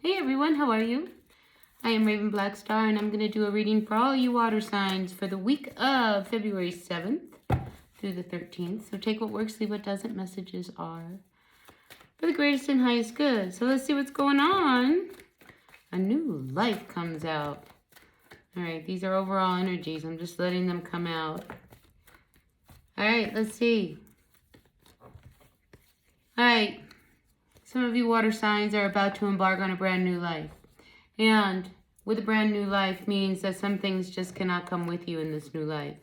Hey everyone, how are you? I am Raven Blackstar and I'm going to do a reading for all you water signs for the week of February 7th through the 13th. So take what works, leave what doesn't. Messages are for the greatest and highest good. So let's see what's going on. A new life comes out. Alright, these are overall energies. I'm just letting them come out. Alright, let's see. Alright. Some of you water signs are about to embark on a brand new life. And with a brand new life means that some things just cannot come with you in this new life.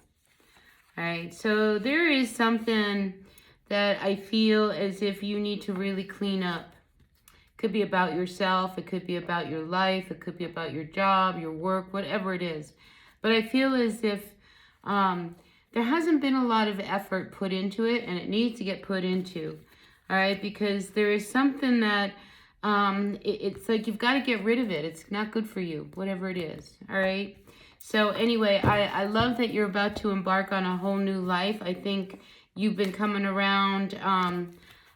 All right, so there is something that I feel as if you need to really clean up. It could be about yourself. It could be about your life. It could be about your job, your work, whatever it is. But I feel as if there hasn't been a lot of effort put into it, and it needs to get put into. All right, because there is something that it's like you've got to get rid of it. It's not good for you, whatever it is. All right. So anyway, I love that you're about to embark on a whole new life. I think you've been coming around.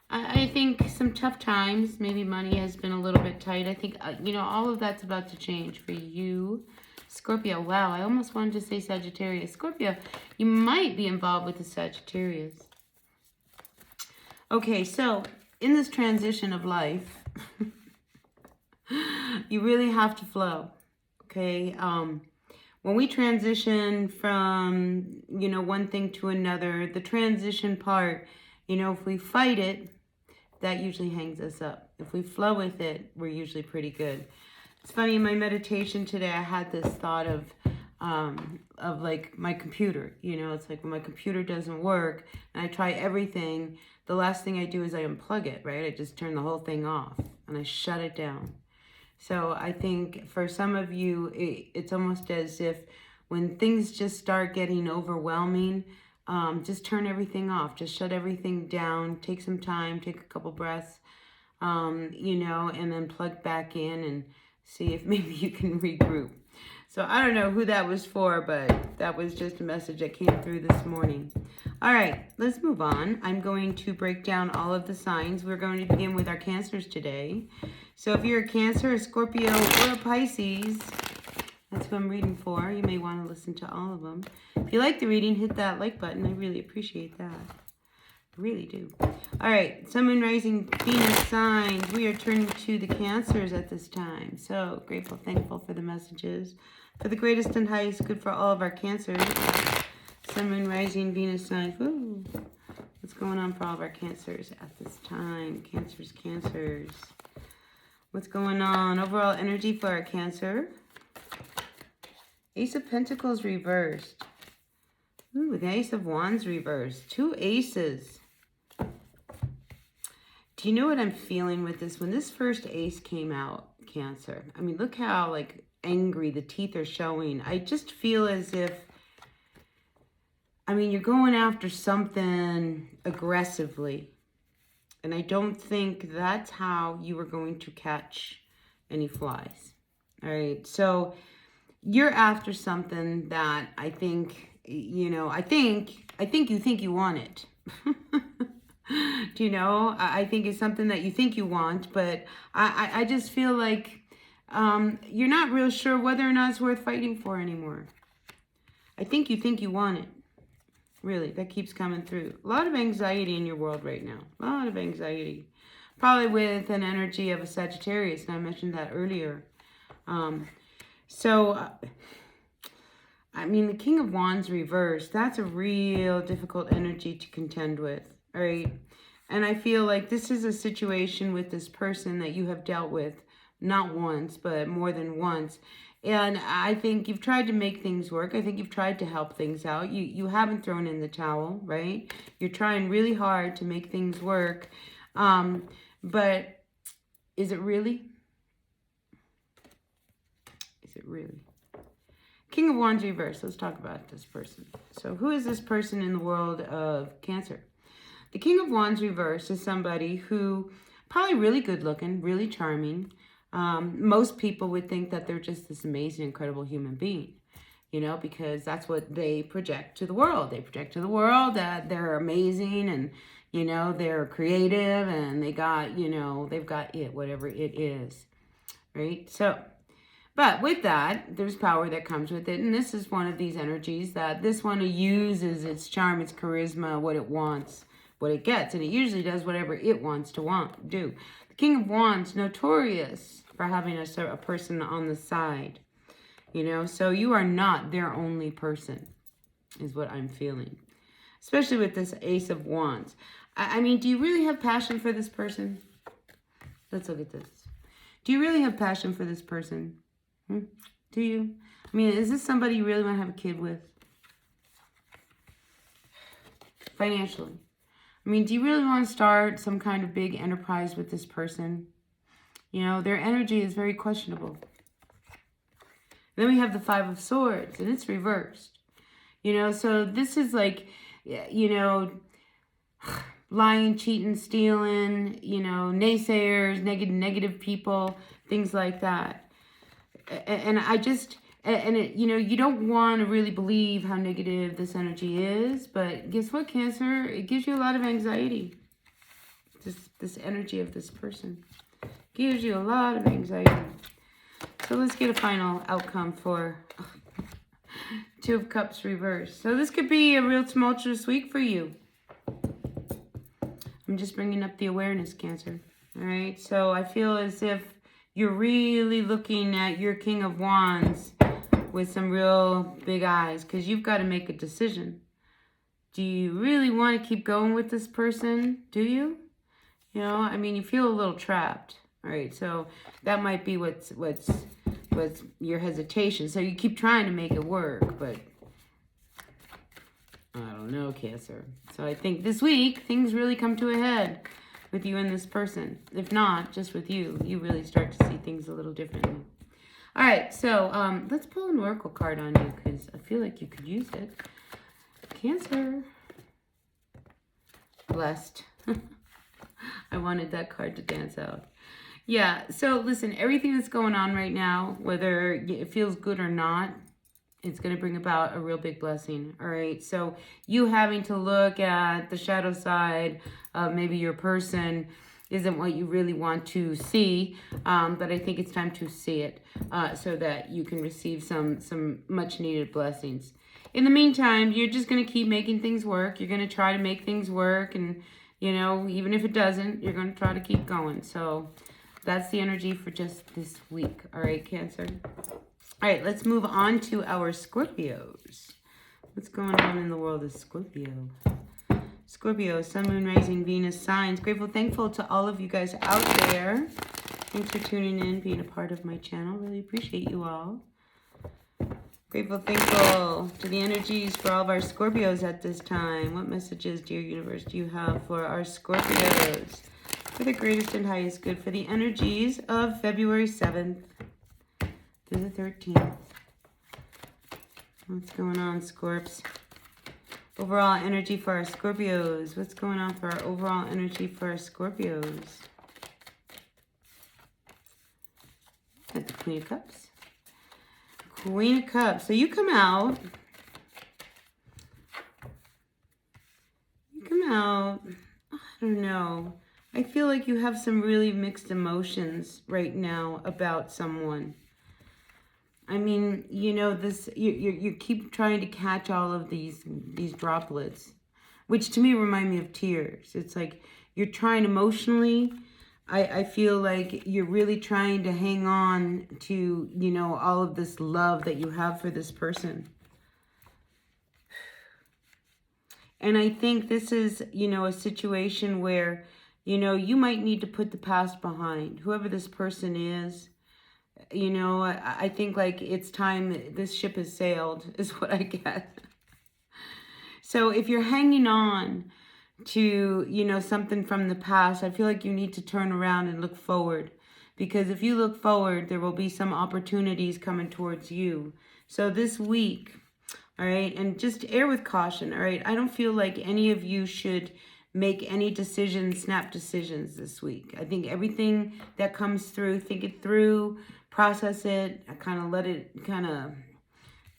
I think some tough times. Maybe money has been a little bit tight. I think, all of that's about to change for you. Scorpio. Wow, I almost wanted to say Sagittarius. Scorpio, you might be involved with the Sagittarius. Okay, so in this transition of life, you really have to flow, okay? When we transition from, one thing to another, the transition part, if we fight it, that usually hangs us up. If we flow with it, we're usually pretty good. It's funny, in my meditation today, I had this thought of like my computer. It's like when my computer doesn't work and I try everything, the last thing I do is I unplug it, right? I just turn the whole thing off and I shut it down. So I think for some of you, it's almost as if when things just start getting overwhelming, just turn everything off. Just shut everything down. Take some time. Take a couple breaths, and then plug back in and see if maybe you can regroup. So I don't know who that was for, but that was just a message that came through this morning. All right, let's move on. I'm going to break down all of the signs. We're going to begin with our Cancers today. So if you're a Cancer, a Scorpio, or a Pisces, that's who I'm reading for. You may want to listen to all of them. If you like the reading, hit that like button. I really appreciate that. I really do. All right, Sun, Moon, Rising, Venus signs. We are turning to the Cancers at this time. So grateful, thankful for the messages. For the greatest and highest good for all of our Cancers. Sun, Moon, Rising, Venus signs. Woo. What's going on for all of our Cancers at this time? Cancers, Cancers. What's going on? Overall energy for our Cancer. Ace of Pentacles reversed. Ooh, the Ace of Wands reversed. Two aces. Do you know what I'm feeling with this? When this first ace came out, Cancer, I mean, look how, angry the teeth are showing. I just feel as if, you're going after something aggressively. And I don't think that's how you are going to catch any flies. All right. So you're after something that I think, I think you want it. I think it's something that you think you want, but I just feel like you're not real sure whether or not it's worth fighting for anymore. I think you want it. Really, that keeps coming through. A lot of anxiety in your world right now. A lot of anxiety. Probably with an energy of a Sagittarius, and I mentioned that earlier. The King of Wands reversed, that's a real difficult energy to contend with, all right? And I feel like this is a situation with this person that you have dealt with, not once, but more than once. And I think you've tried to make things work. I think you've tried to help things out. You haven't thrown in the towel, right? You're trying really hard to make things work. But is it really? Is it really? King of Wands reverse. Let's talk about this person. So who is this person in the world of Cancer? The King of Wands reverse is somebody who probably really good looking, really charming. Most people would think that they're just this amazing, incredible human being, because that's what they project to the world. They project to the world that they're amazing and, they're creative and they got, they've got it, whatever it is. right? So, but with that, there's power that comes with it. And this is one of these energies that this one uses its charm, its charisma, what it wants, what it gets. And it usually does whatever it wants to do. The King of Wands, notorious for having a person on the side. You know, so you are not their only person, is what I'm feeling. Especially with this Ace of Wands. I mean, do you really have passion for this person? Let's look at this. Do you really have passion for this person? Do you? I mean, is this somebody you really want to have a kid with? Financially. I mean, do you really want to start some kind of big enterprise with this person? You know, their energy is very questionable. Then we have the Five of Swords, and it's reversed. You know, so this is like, you know, lying, cheating, stealing, you know, naysayers, negative people, things like that. And I just, and it, you know, you don't want to really believe how negative this energy is, but guess what, Cancer? It gives you a lot of anxiety. This energy of this person gives you a lot of anxiety. So let's get a final outcome for Two of Cups reversed. So this could be a real tumultuous week for you. I'm just bringing up the awareness, Cancer. All right, so I feel as if you're really looking at your King of Wands with some real big eyes, because you've got to make a decision. Do you really want to keep going with this person? Do you? You know, I mean, you feel a little trapped. All right, so that might be what's your hesitation. So you keep trying to make it work, but I don't know, Cancer. So I think this week, things really come to a head with you and this person. If not, just with you, you really start to see things a little differently. All right, so let's pull an oracle card on you, because I feel like you could use it. Cancer. Blessed. I wanted that card to dance out. Yeah, so listen, everything that's going on right now, whether it feels good or not, it's going to bring about a real big blessing, all right? So you having to look at the shadow side of maybe your person isn't what you really want to see, but I think it's time to see it so that you can receive some much-needed blessings. In the meantime, you're just going to keep making things work. You're going to try to make things work, and, you know, even if it doesn't, you're going to try to keep going. So that's the energy for just this week, all right, Cancer? All right, let's move on to our Scorpios. What's going on in the world of Scorpio? Scorpio, Sun, Moon, Rising, Venus, signs. Grateful, thankful to all of you guys out there. Thanks for tuning in, being a part of my channel. Really appreciate you all. Grateful, thankful to the energies for all of our Scorpios at this time. What messages, dear universe, do you have for our Scorpios? For the greatest and highest good, for the energies of February 7th. Through the 13th. What's going on, Scorps? Overall energy for our Scorpios. What's going on for our overall energy for our Scorpios? Got the Queen of Cups. Queen of Cups. So you come out. I don't know. I feel like you have some really mixed emotions right now about someone. I mean, you know, this you keep trying to catch all of these droplets, which to me remind me of tears. It's like you're trying emotionally. I feel like you're really trying to hang on to, you know, all of this love that you have for this person. And I think this is, you know, a situation where, you know, you might need to put the past behind. Whoever this person is, you know, I think like it's time, this ship has sailed, is what I get. So if you're hanging on to, you know, something from the past, I feel like you need to turn around and look forward. Because if you look forward, there will be some opportunities coming towards you. So this week, all right, and just err with caution, all right? I don't feel like any of you should make any decisions, snap decisions this week. I think everything that comes through, think it through, process it, kind of let it kind of,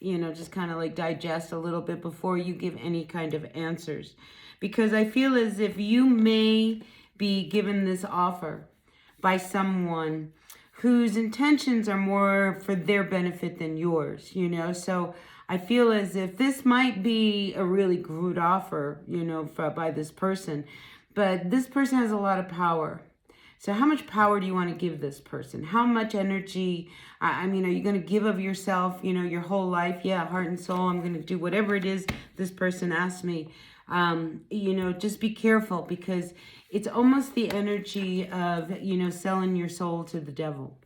you know, just kind of like digest a little bit before you give any kind of answers. Because I feel as if you may be given this offer by someone whose intentions are more for their benefit than yours, you know. So I feel as if this might be a really good offer, you know, by this person, but this person has a lot of power. So how much power do you want to give this person? How much energy? I mean, are you going to give of yourself, you know, your whole life? Yeah, heart and soul. I'm going to do whatever it is this person asks me. You know, just be careful, because it's almost the energy of, you know, selling your soul to the devil.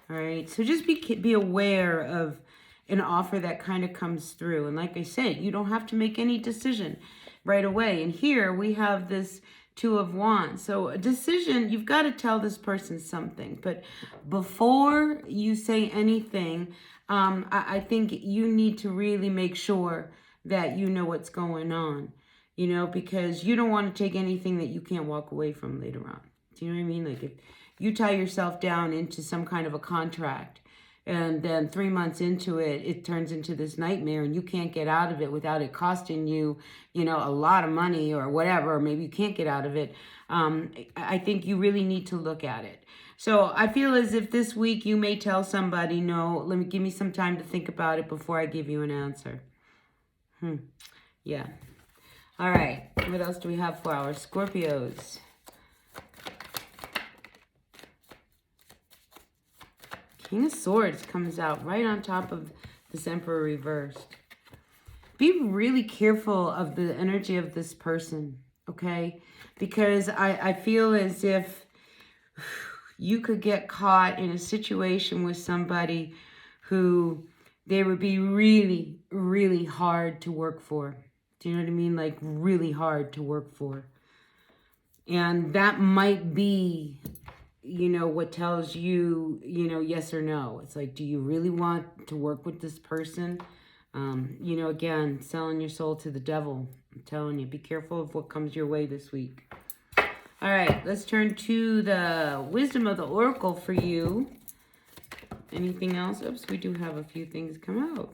All right. So just be aware of an offer that kind of comes through. And like I said, you don't have to make any decision right away. And here we have this Two of Wands. So a decision, you've got to tell this person something. But before you say anything, I think you need to really make sure that you know what's going on. You know, because you don't want to take anything that you can't walk away from later on. Do you know what I mean? Like if you tie yourself down into some kind of a contract, and then 3 months into it, it turns into this nightmare and you can't get out of it without it costing you, you know, a lot of money or whatever, or maybe you can't get out of it. I think you really need to look at it. So I feel as if this week you may tell somebody, no, give me some time to think about it before I give you an answer. Yeah. All right. What else do we have for our Scorpios? King of Swords comes out right on top of this Emperor reversed. Be really careful of the energy of this person, okay? Because I feel as if you could get caught in a situation with somebody who they would be really, really hard to work for. Do you know what I mean? Like really hard to work for. And that might be, you know, what tells you, you know, yes or no. It's like, do you really want to work with this person? You know, again, selling your soul to the devil. I'm telling you, be careful of what comes your way this week. All right, let's turn to the wisdom of the oracle for you. Anything else? Oops, we do have a few things come out.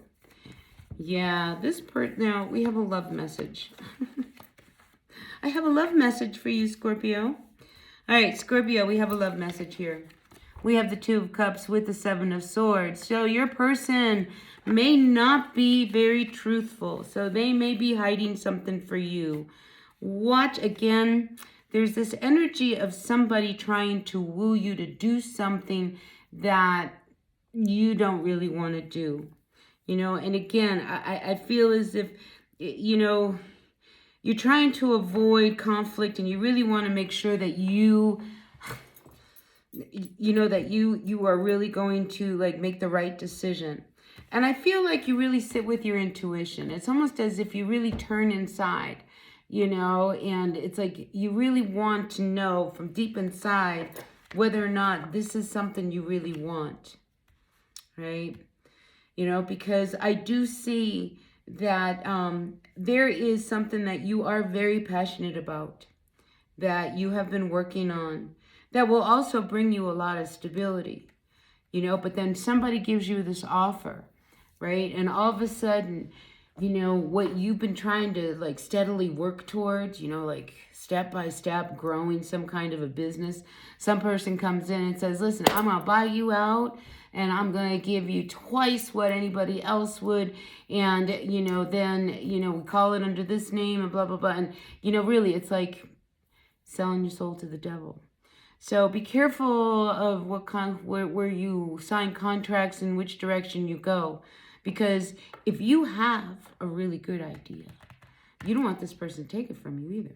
Yeah, now we have a love message. I have a love message for you, Scorpio. All right, Scorpio, we have a love message here. We have the Two of Cups with the Seven of Swords. So your person may not be very truthful. So they may be hiding something for you. Watch again. There's this energy of somebody trying to woo you to do something that you don't really want to do. You know, and again, I feel as if, you know, you're trying to avoid conflict and you really want to make sure that you know, that you are really going to like make the right decision. And I feel like you really sit with your intuition. It's almost as if you really turn inside, you know, and it's like you really want to know from deep inside whether or not this is something you really want, right? You know, because I do see that there is something that you are very passionate about, that you have been working on, that will also bring you a lot of stability, you know, but then somebody gives you this offer, right? And all of a sudden, you know, what you've been trying to like steadily work towards, you know, like step by step growing some kind of a business, some person comes in and says, listen, I'm going to buy you out and I'm going to give you twice what anybody else would. And, you know, then, you know, we call it under this name and blah, blah, blah. And, you know, really, it's like selling your soul to the devil. So be careful of where you sign contracts and which direction you go. Because if you have a really good idea, you don't want this person to take it from you either.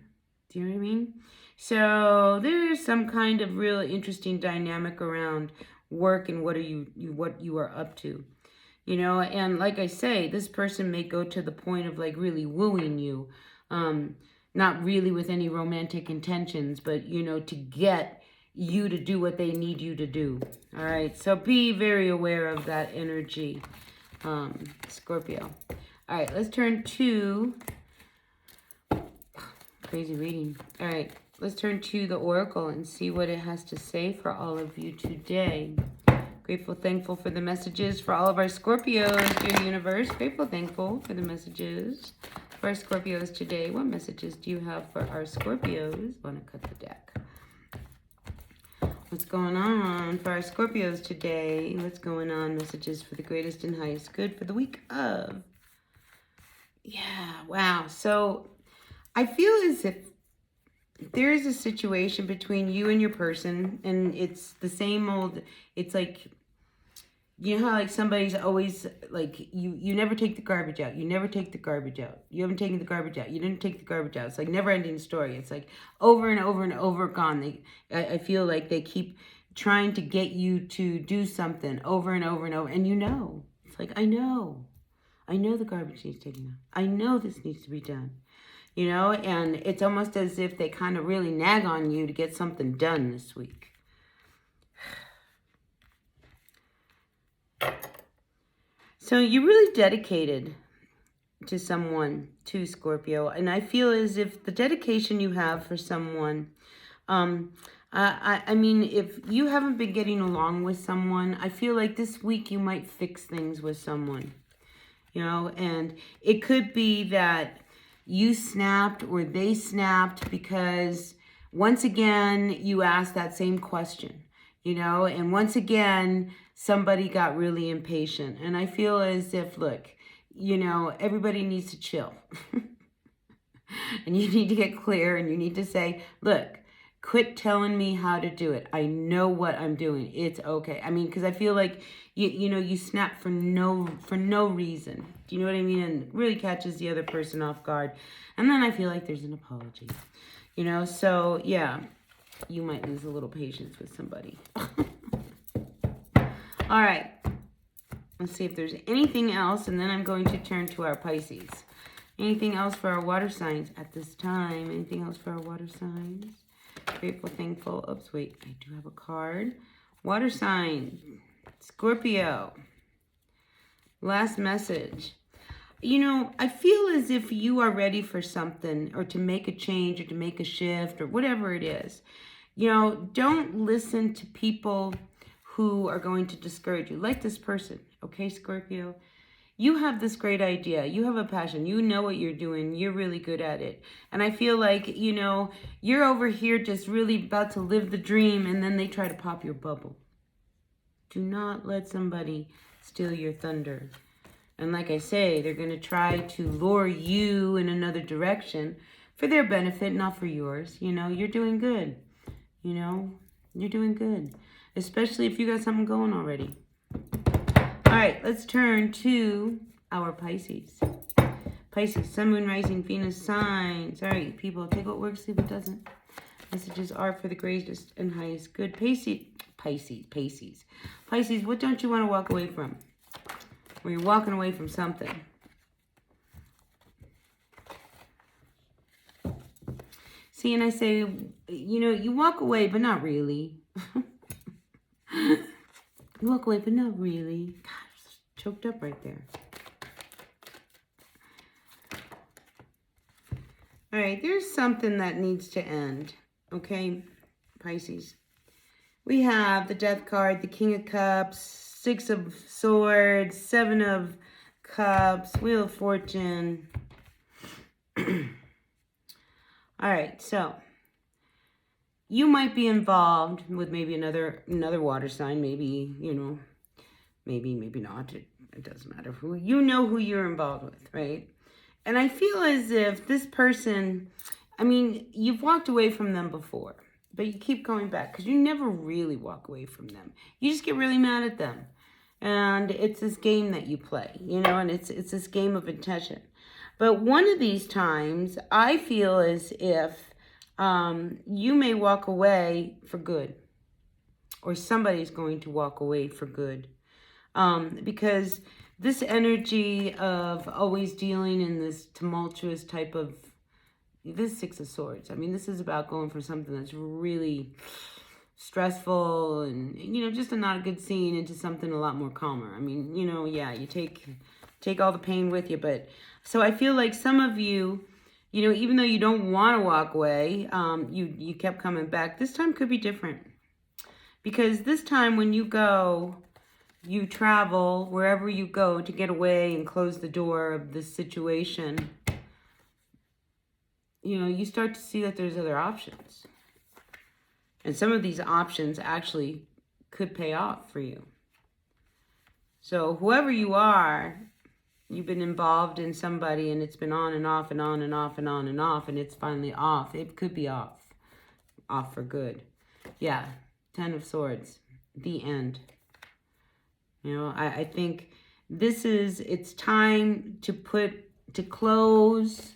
Do you know what I mean? So there's some kind of really interesting dynamic around work and what you are up to. You know, and like I say, this person may go to the point of like really wooing you. Not really with any romantic intentions, but, you know, to get you to do what they need you to do. All right. So be very aware of that energy, Scorpio. All right. Let's turn to crazy reading. All right. Let's turn to the oracle and see what it has to say for all of you today. Grateful, thankful for the messages for all of our Scorpios, dear universe. Grateful, thankful for the messages for our Scorpios today. What messages do you have for our Scorpios? Want to cut the deck. What's going on for our Scorpios today? What's going on? Messages for the greatest and highest good for the week of... Yeah, wow. So I feel as if there is a situation between you and your person, and it's the same old, it's like, you know how like somebody's always like, you never take the garbage out. You never take the garbage out. You haven't taken the garbage out. You didn't take the garbage out. It's like never ending story. It's like over and over and over gone. I feel like they keep trying to get you to do something over and over and over. And you know, it's like, I know the garbage needs taken out. I know this needs to be done. You know, and it's almost as if they kind of really nag on you to get something done this week. So you're really dedicated to someone, to Scorpio. And I feel as if the dedication you have for someone, I mean, if you haven't been getting along with someone, I feel like this week you might fix things with someone. You know, and it could be that you snapped or they snapped because once again, you asked that same question, you know, and once again, somebody got really impatient. And I feel as if, look, you know, everybody needs to chill. And you need to get clear and you need to say, look, quit telling me how to do it. I know what I'm doing. It's okay. I mean, because I feel like, you know, you snap for no reason. Do you know what I mean? And it really catches the other person off guard. And then I feel like there's an apology. You know, so yeah, you might lose a little patience with somebody. All right. Let's see if there's anything else. And then I'm going to turn to our Pisces. Anything else for our water signs at this time? Anything else for our water signs? Grateful, thankful. Oops, wait. I do have a card. Water sign. Scorpio. Last message. You know, I feel as if you are ready for something or to make a change or to make a shift or whatever it is. You know, don't listen to people who are going to discourage you. Like this person, okay, Scorpio? You have this great idea. You have a passion. You know what you're doing. You're really good at it. And I feel like, you know, you're over here just really about to live the dream and then they try to pop your bubble. Do not let somebody steal your thunder. And like I say, they're going to try to lure you in another direction for their benefit, not for yours. You know, you're doing good. You know, you're doing good. Especially if you got something going already. All right, let's turn to our Pisces. Pisces, Sun, Moon, Rising, Venus signs. All right, people, take what works, leave what doesn't. Messages are for the greatest and highest good. Pisces, what don't you want to walk away from? Well, you're walking away from something. See, and I say, you know, you walk away, but not really. You walk away, but not really. God, choked up right there. All right, there's something that needs to end. Okay, Pisces. We have the Death card, the King of Cups, Six of Swords, Seven of Cups, Wheel of Fortune. All right, so you might be involved with maybe another water sign, maybe, you know, maybe not. It doesn't matter who. You know who you're involved with, right? And I feel as if this person, I mean, you've walked away from them before, but you keep going back because you never really walk away from them. You just get really mad at them. And it's this game that you play, you know, and it's this game of intention. But one of these times, I feel as if you may walk away for good, or somebody's going to walk away for good, because this energy of always dealing in this tumultuous type of, this Six of Swords, I mean, this is about going for something that's really stressful and, you know, just a not a good scene into something a lot more calmer. I mean, you know, yeah, you take all the pain with you, but so I feel like some of you, you know, even though you don't want to walk away, you kept coming back. This time could be different. Because this time when you go, you travel wherever you go to get away and close the door of this situation, you know, you start to see that there's other options. And some of these options actually could pay off for you. So whoever you are, you've been involved in somebody and it's been on and off and on and off and on and off, and it's finally off. It could be off for good. Yeah, 10 of Swords, the end. You know, I think it's time to close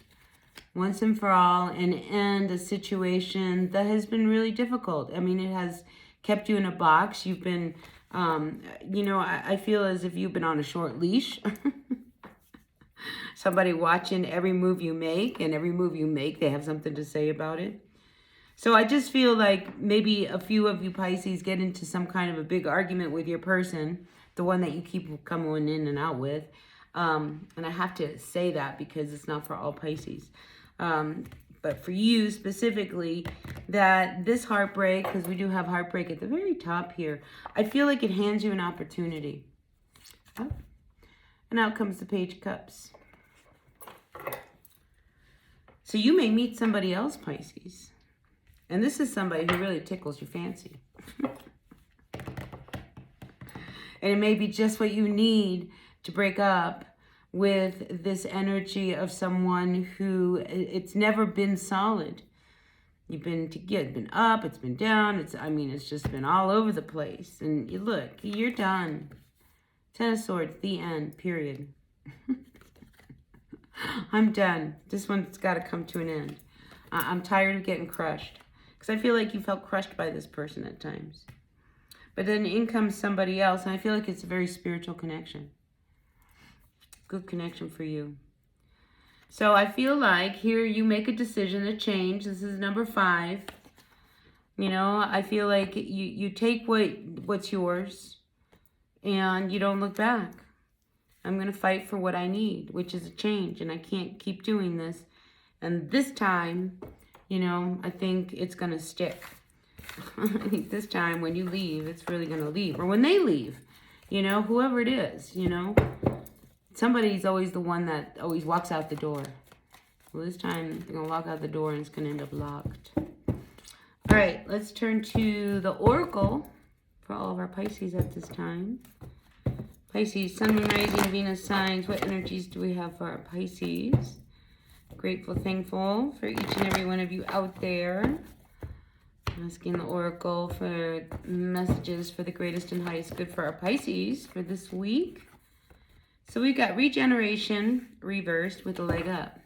once and for all and end a situation that has been really difficult. I mean, it has kept you in a box. You've been, you know, I feel as if you've been on a short leash. Somebody watching every move you make, and every move you make, they have something to say about it. So I just feel like maybe a few of you Pisces get into some kind of a big argument with your person, the one that you keep coming in and out with. And I have to say that because it's not for all Pisces. But for you specifically, that this heartbreak, because we do have heartbreak at the very top here, I feel like it hands you an opportunity. Oh. And out comes the Page of Cups. So you may meet somebody else, Pisces. And this is somebody who really tickles your fancy. And it may be just what you need to break up with this energy of someone who it's never been solid. You've been it's been up, it's been down. It's just been all over the place. And you look, you're done. 10 of Swords, the end, period. I'm done. This one's got to come to an end. I'm tired of getting crushed. Because I feel like you felt crushed by this person at times. But then in comes somebody else, and I feel like it's a very spiritual connection. Good connection for you. So I feel like here you make a decision, a change. This is number 5. You know, I feel like you take what's yours, and you don't look back. I'm going to fight for what I need, which is a change, and I can't keep doing this. And this time, you know, I think it's going to stick. I think this time when you leave, it's really going to leave. Or when they leave, you know, whoever it is, you know. Somebody's always the one that always walks out the door. Well, this time they're going to walk out the door and it's going to end up locked. All right, let's turn to the Oracle for all of our Pisces at this time. Pisces, Sun, Moon, Rising, Venus signs. What energies do we have for our Pisces? Grateful, thankful for each and every one of you out there. Asking the Oracle for messages for the greatest and highest good for our Pisces for this week. So we've got regeneration reversed with a leg up.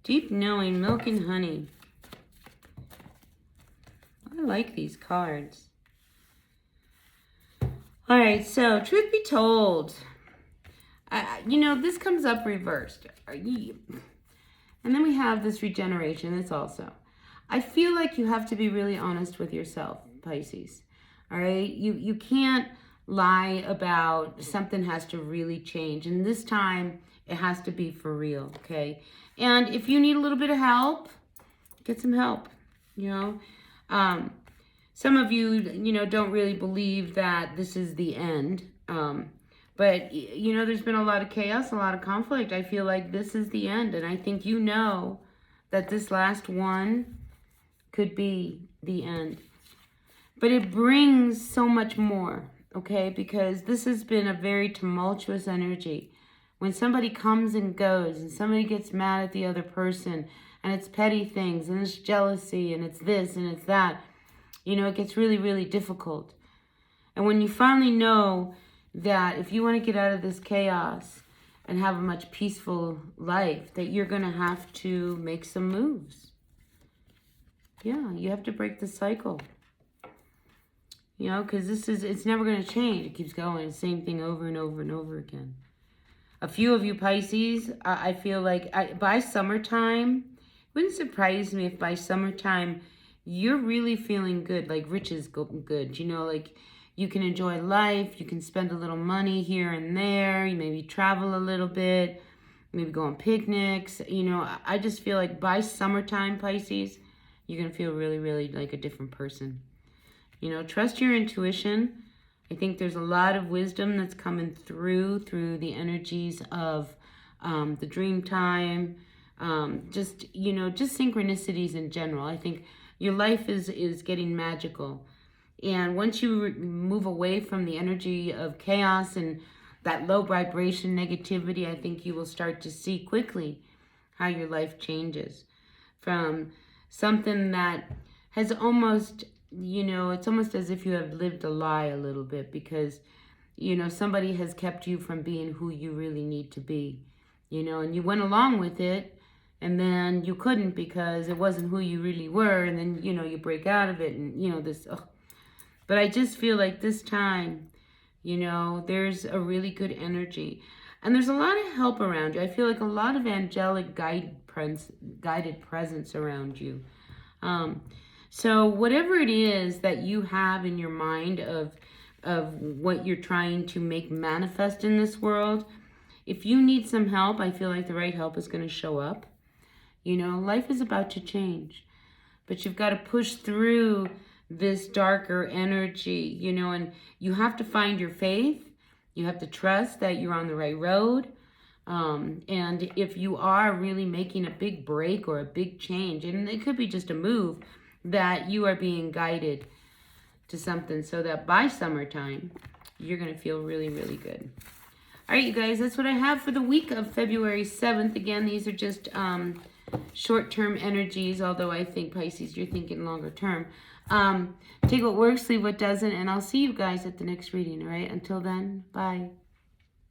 Deep knowing, milk and honey. I like these cards. All right, so truth be told, you know, this comes up reversed. And then we have this regeneration. It's also, I feel like you have to be really honest with yourself, Pisces. All right, you can't lie about something has to really change. And this time, it has to be for real, okay? And if you need a little bit of help, get some help, you know. Some of you, you know, don't really believe that this is the end. But, you know, there's been a lot of chaos, a lot of conflict. I feel like this is the end. And I think you know that this last one could be the end. But it brings so much more, okay? Because this has been a very tumultuous energy. When somebody comes and goes and somebody gets mad at the other person and it's petty things and it's jealousy and it's this and it's that, you know, it gets really, really difficult. And when you finally know that if you want to get out of this chaos and have a much peaceful life, that you're going to have to make some moves. Yeah, you have to break the cycle. You know, because it's never going to change. It keeps going. Same thing over and over and over again. A few of you Pisces, I feel like by summertime, it wouldn't surprise me if by summertime you're really feeling good, like rich is good. You know, like you can enjoy life, you can spend a little money here and there, you maybe travel a little bit, maybe go on picnics. You know, I just feel like by summertime, Pisces, you're going to feel really, really like a different person. You know, trust your intuition. I think there's a lot of wisdom that's coming through the energies of the dream time, just, you know, just synchronicities in general. I think your life is getting magical. And once you move away from the energy of chaos and that low vibration negativity, I think you will start to see quickly how your life changes from something that has almost, you know, it's almost as if you have lived a lie a little bit, because, you know, somebody has kept you from being who you really need to be, you know, and you went along with it, and then you couldn't because it wasn't who you really were, and then, you know, you break out of it, and, you know, this, ugh. But I just feel like this time, you know, there's a really good energy. And there's a lot of help around you. I feel like a lot of angelic guided presence around you. So whatever it is that you have in your mind of what you're trying to make manifest in this world, if you need some help, I feel like the right help is going to show up. You know, life is about to change, but you've got to push through this darker energy, you know, and you have to find your faith. You have to trust that you're on the right road. And if you are really making a big break or a big change, and it could be just a move, that you are being guided to something so that by summertime, you're going to feel really, really good. All right, you guys, that's what I have for the week of February 7th. Again, these are just short-term energies, although I think, Pisces, you're thinking longer term. Take what works, leave what doesn't, and I'll see you guys at the next reading, all right? Until then, bye.